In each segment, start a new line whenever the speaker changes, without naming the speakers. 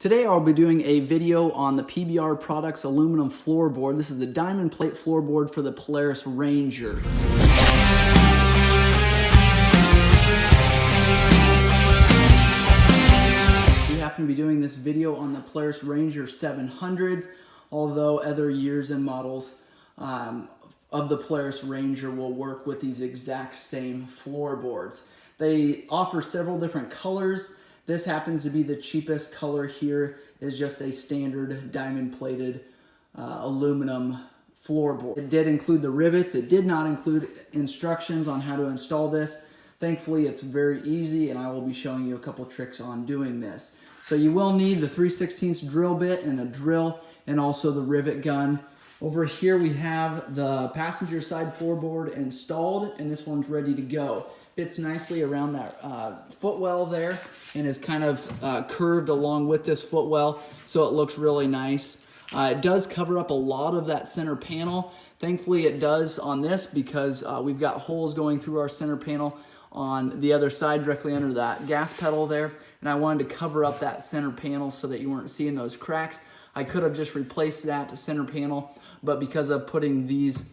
Today I'll be doing a video on the PBR Products aluminum floorboard. This is the diamond plate floorboard for the Polaris Ranger. We happen to be doing this video on the Polaris Ranger 700s, although other years and models of the Polaris Ranger will work with these exact same floorboards. They offer several different colors. This happens to be the cheapest color here, is just a standard diamond plated aluminum floorboard. It did include the rivets. It did not include instructions on how to install this. Thankfully, it's very easy, and I will be showing you a couple tricks on doing this. So you will need the 3/16 drill bit and a drill, and also the rivet gun. Over here we have the passenger side floorboard installed, and this one's ready to go. Fits nicely around that footwell there, and is kind of curved along with this footwell, so it looks really nice. It does cover up a lot of that center panel. Thankfully it does on this, because we've got holes going through our center panel on the other side directly under that gas pedal there, and I wanted to cover up that center panel so that you weren't seeing those cracks. I could have just replaced that center panel, but because of putting these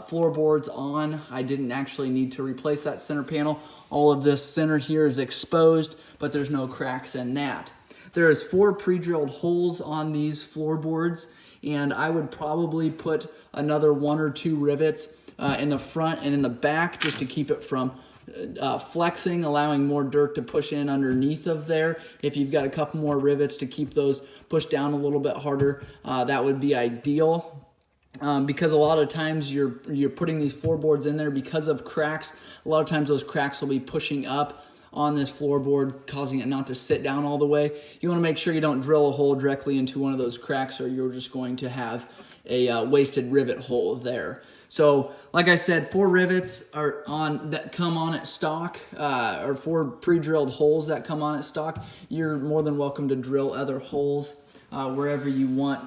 floorboards on, I didn't actually need to replace that center panel. All of this center here is exposed, but there's no cracks in that. There is 4 pre-drilled holes on these floorboards, and I would probably put another 1 or 2 rivets in the front and in the back, just to keep it from flexing, allowing more dirt to push in underneath of there. If you've got a couple more rivets to keep those pushed down a little bit harder, that would be ideal. Because a lot of times you're putting these floorboards in there because of cracks. A lot of times those cracks will be pushing up on this floorboard, causing it not to sit down all the way. You want to make sure you don't drill a hole directly into one of those cracks, or you're just going to have a wasted rivet hole there. So, like I said, 4 rivets are that come on at stock, or 4 pre-drilled holes that come on at stock. You're more than welcome to drill other holes wherever you want,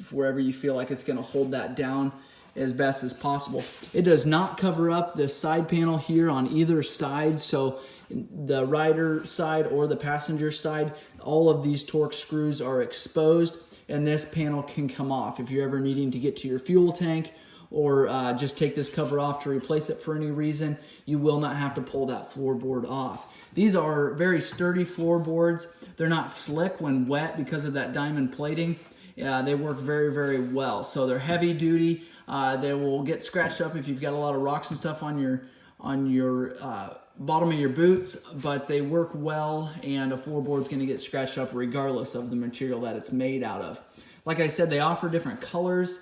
wherever you feel like it's going to hold that down as best as possible. It does not cover up the side panel here on either side, so the rider side or the passenger side, all of these torque screws are exposed, and this panel can come off. If you're ever needing to get to your fuel tank, or just take this cover off to replace it for any reason, you will not have to pull that floorboard off. These are very sturdy floorboards. They're not slick when wet because of that diamond plating. They work very, very well. So they're heavy duty. They will get scratched up if you've got a lot of rocks and stuff on your bottom of your boots, but they work well, and a floorboard's going to get scratched up regardless of the material that it's made out of. Like I said, they offer different colors,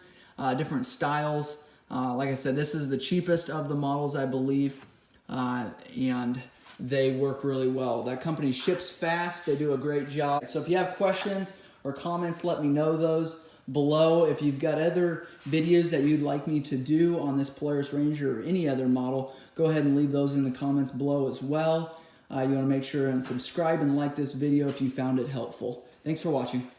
different styles. Like I said, this is the cheapest of the models, I believe, and they work really well. That company ships fast. They do a great job. So if you have questions or comments, let me know those below. If you've got other videos that you'd like me to do on this Polaris Ranger or any other model, go ahead and leave those in the comments below as well. You want to make sure and subscribe and like this video if you found it helpful. Thanks for watching.